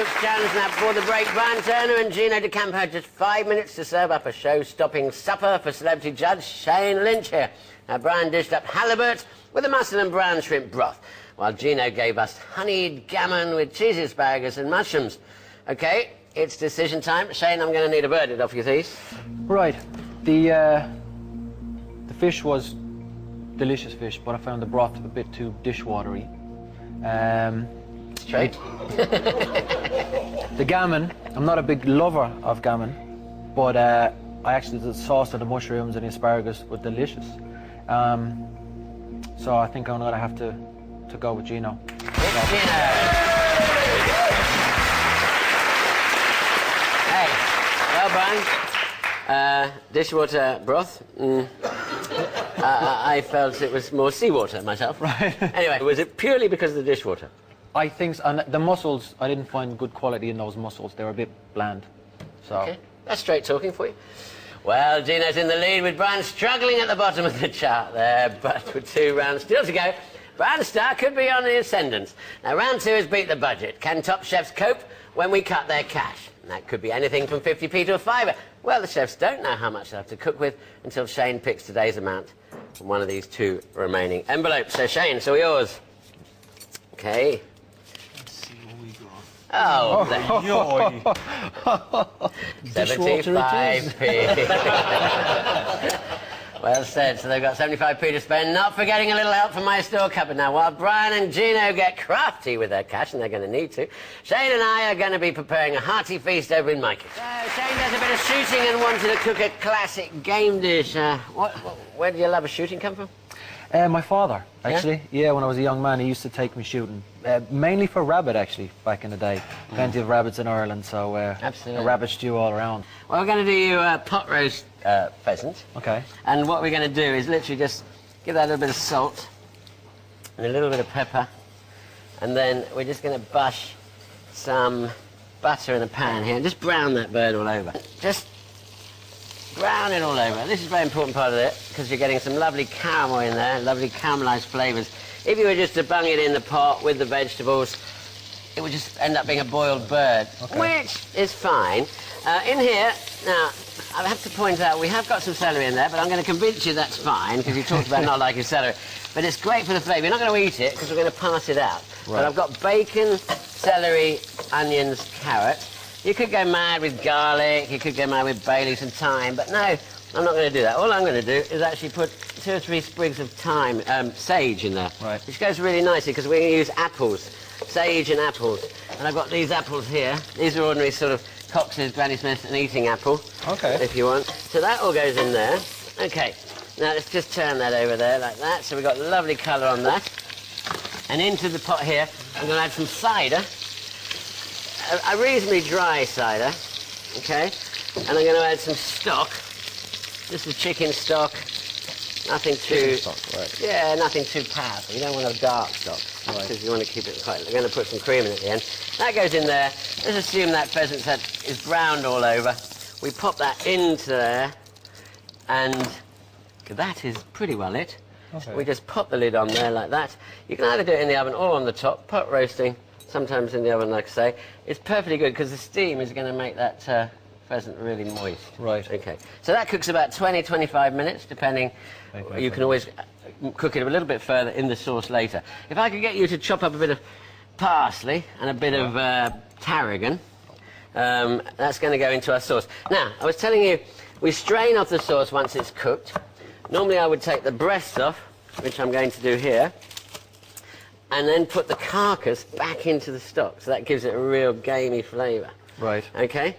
Cook's challenge now before the break. Brian Turner and Gino DeCampo had just 5 minutes to serve up a show-stopping supper for celebrity judge Shane Lynch here. Now, Brian dished up halibut with a mussel and brown shrimp broth, while Gino gave us honeyed gammon with cheesy asparagus and mushrooms. OK, it's decision time. Shane, I'm going to need a verdict off you, please. Right. The fish was delicious fish, but I found the broth a bit too dishwatery. Straight. The gammon, I'm not a big lover of gammon, but I actually, the sauce and the mushrooms and the asparagus were delicious. So I think I'm going to have to go with Gino. It's Gino. Hey, well, Brian, dishwater broth. I felt it was more seawater myself. Right. Anyway, was it purely because of the dishwater? I think so. And the mussels, I didn't find good quality in those mussels. They were a bit bland. So. Okay, that's straight talking for you. Well, Gino's in the lead with Brian struggling at the bottom of the chart there, but with 2 rounds still to go, Brian's star could be on the ascendant. Now, round 2 is beat the budget. Can top chefs cope when we cut their cash? And that could be anything from 50p to a fiver. Well, the chefs don't know how much they'll have to cook with until Shane picks today's amount from one of these 2 remaining envelopes. So, Shane, it's all yours. Okay. Oh, 75p. Well said. So they've got 75p to spend, not forgetting a little help from my store cupboard. Now, while Brian and Gino get crafty with their cash, and they're going to need to, Shane and I are going to be preparing a hearty feast over in my kitchen. So Shane does a bit of shooting and wanted to cook a classic game dish. Where did your love of shooting come from? My father, actually. Yeah, when I was a young man, he used to take me shooting. Mainly for rabbit, actually, back in the day. Plenty of rabbits in Ireland, so absolutely. A rabbit stew all around. Well, we're going to do you a pot roast pheasant. Okay. And what we're going to do is literally just give that a little bit of salt and a little bit of pepper. And then we're just going to bush some butter in a pan here and just brown that bird all over. Just brown it all over. This is a very important part of it because you're getting some lovely caramel in there, lovely caramelised flavours. If you were just to bung it in the pot with the vegetables, it would just end up being a boiled bird, which is fine. In here, now, I have to point out, we have got some celery in there, but I'm going to convince you that's fine because you talked about not liking celery. But it's great for the flavour. You're not going to eat it because we're going to pass it out. Right. But I've got bacon, celery, onions, carrot. You could go mad with garlic, you could go mad with bay leaves and thyme, but no, I'm not going to do that. All I'm going to do is actually put 2 or 3 sprigs of sage in there, right, which goes really nicely because we're going to use apples, sage and apples. And I've got these apples here. These are ordinary sort of Cox's, Granny Smith's, and eating apple, if you want. So that all goes in there. Okay, now let's just turn that over there like that. So we've got lovely colour on that. And into the pot here, I'm going to add some cider. A reasonably dry cider, okay? And I'm going to add some stock. This is chicken stock. Nothing too... Chicken stock, right. Yeah, nothing too powerful. You don't want a dark stock, because you want to keep it quite... We're going to put some cream in at the end. That goes in there. Let's assume that pheasant's head is browned all over. We pop that into there, and that is pretty well it. Okay. We just pop the lid on there like that. You can either do it in the oven or on the top, pot roasting. Sometimes in the oven, like I say. It's perfectly good because the steam is going to make that pheasant really moist. Right. Okay. So that cooks about 20, 25 minutes, depending. You can always cook it a little bit further in the sauce later. If I could get you to chop up a bit of parsley and a bit of tarragon, that's going to go into our sauce. Now, I was telling you, we strain off the sauce once it's cooked. Normally I would take the breast off, which I'm going to do here, and then put the carcass back into the stock, so that gives it a real gamey flavour. Right. Okay?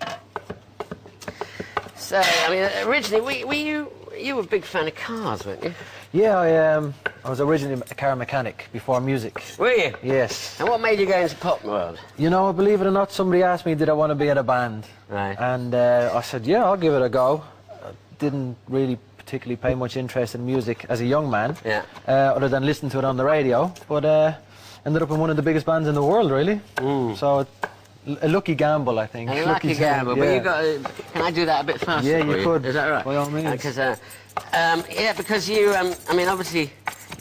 So, I mean, originally, you were a big fan of cars, weren't you? Yeah, I was originally a car mechanic before music. Were you? Yes. And what made you go into pop world? You know, believe it or not, somebody asked me, did I want to be in a band? Right. And I said, yeah, I'll give it a go. I didn't really particularly pay much interest in music as a young man, other than listening to it on the radio, but ended up in one of the biggest bands in the world, really. So a lucky gamble, I think. A lucky gamble, but you got can I do that a bit faster? Yeah, you could. Is that right? By all means. Because yeah, because you I mean, obviously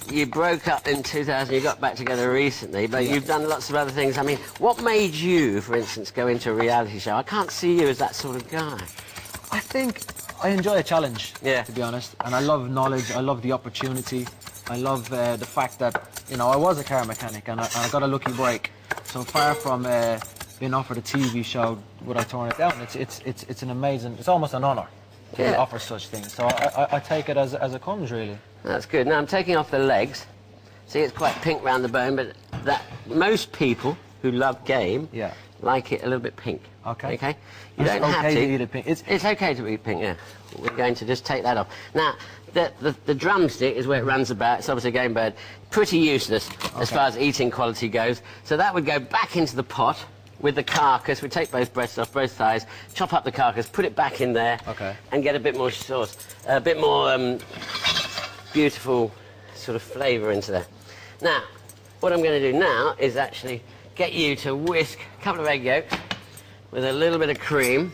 you broke up in 2000, you got back together recently, but you've done lots of other things. I mean, what made you, for instance, go into a reality show? I can't see you as that sort of guy. I think I enjoy a challenge, to be honest. And I love knowledge, I love the opportunity. I love the fact that, you know, I was a car mechanic and I got a lucky break. So far from being offered a TV show, would I turn it down? It's an amazing, it's almost an honour to offer such things. So I take it as it comes, really. That's good. Now I'm taking off the legs. See, it's quite pink round the bone, but that most people who love game like it a little bit pink. Okay. Okay? You don't have to. To eat it pink. It's okay to eat pink, yeah. We're going to just take that off. Now, the drumstick is where it runs about. It's obviously a game bird. Pretty useless as far as eating quality goes. So that would go back into the pot with the carcass. We take both breasts off, both thighs, chop up the carcass, put it back in there, and get a bit more sauce, a bit more beautiful sort of flavour into there. Now, what I'm going to do now is actually get you to whisk a couple of egg yolks with a little bit of cream,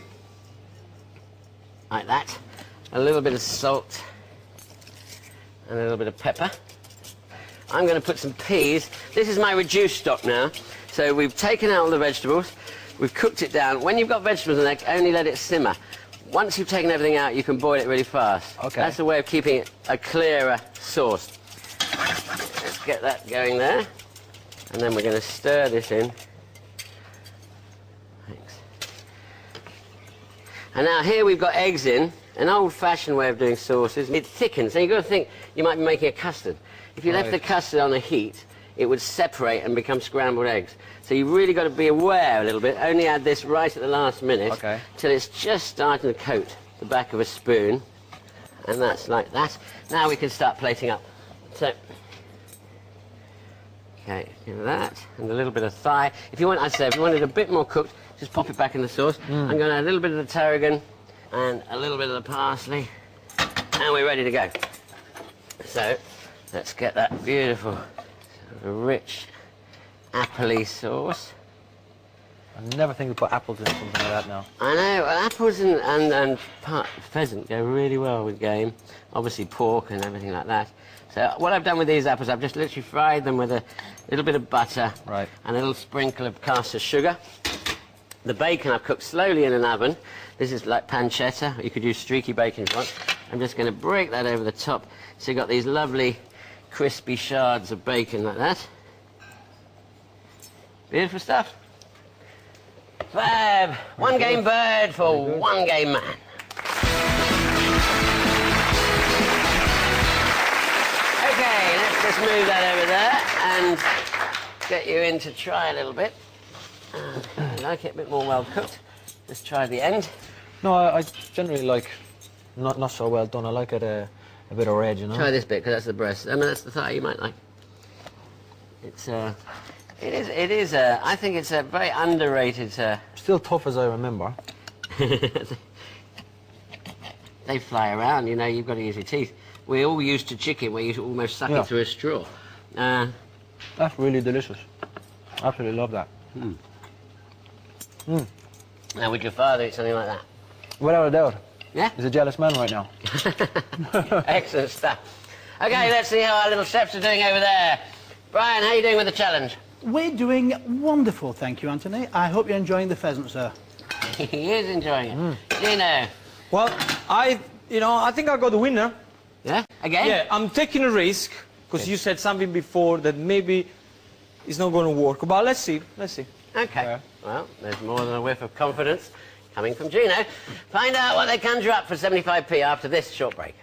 like that, a little bit of salt, and a little bit of pepper. I'm going to put some peas. This is my reduced stock now. So we've taken out all the vegetables, we've cooked it down. When you've got vegetables in there, only let it simmer. Once you've taken everything out, you can boil it really fast. Okay. That's the way of keeping it a clearer sauce. Let's get that going there. And then we're going to stir this in. Thanks. And now here we've got eggs in. An old-fashioned way of doing sauces. It thickens, so you've got to think you might be making a custard. If you left the custard on the heat, it would separate and become scrambled eggs. So you've really got to be aware a little bit. Only add this right at the last minute till it's just starting to coat the back of a spoon. And that's like that. Now we can start plating up. So, okay, give it that. And a little bit of thigh. If you want, I say, if you wanted a bit more cooked, just pop it back in the sauce. I'm going to add a little bit of the tarragon and a little bit of the parsley. And we're ready to go. So, let's get that beautiful rich appley sauce. I never think of put apples in something like that now. I know, apples and pheasant go really well with game. Obviously pork and everything like that. So what I've done with these apples, I've just literally fried them with a little bit of butter and a little sprinkle of caster sugar. The bacon I've cooked slowly in an oven. This is like pancetta. You could use streaky bacon if you want. I'm just going to break that over the top. So you've got these lovely crispy shards of bacon like that. Beautiful stuff. Fab. One game bird for one game man. Okay, let's just move that over there and get you in to try a little bit. I like it a bit more well cooked. Just try the end. No, I generally like not so well done. I like it a bit of red, you know. Try this bit because that's the breast. I mean, that's the thigh you might like. It is. I think it's a very underrated. Still tough as I remember. They fly around, you know. You've got to use your teeth. We're all used to chicken, where you almost suck it through a straw. That's really delicious. Absolutely love that. Now, would your father eat something like that? Without a doubt. Yeah? He's a jealous man right now. Excellent stuff. Okay, let's see how our little chefs are doing over there. Brian, how are you doing with the challenge? We're doing wonderful, thank you, Anthony. I hope you're enjoying the pheasant, sir. He is enjoying it. Gino? Well, I think I got the winner. Yeah? Again? Yeah, I'm taking a risk, because you said something before that maybe it's not going to work. But let's see, Okay. Well, there's more than a whiff of confidence coming from Gino. Find out what they conjure up for 75p after this short break.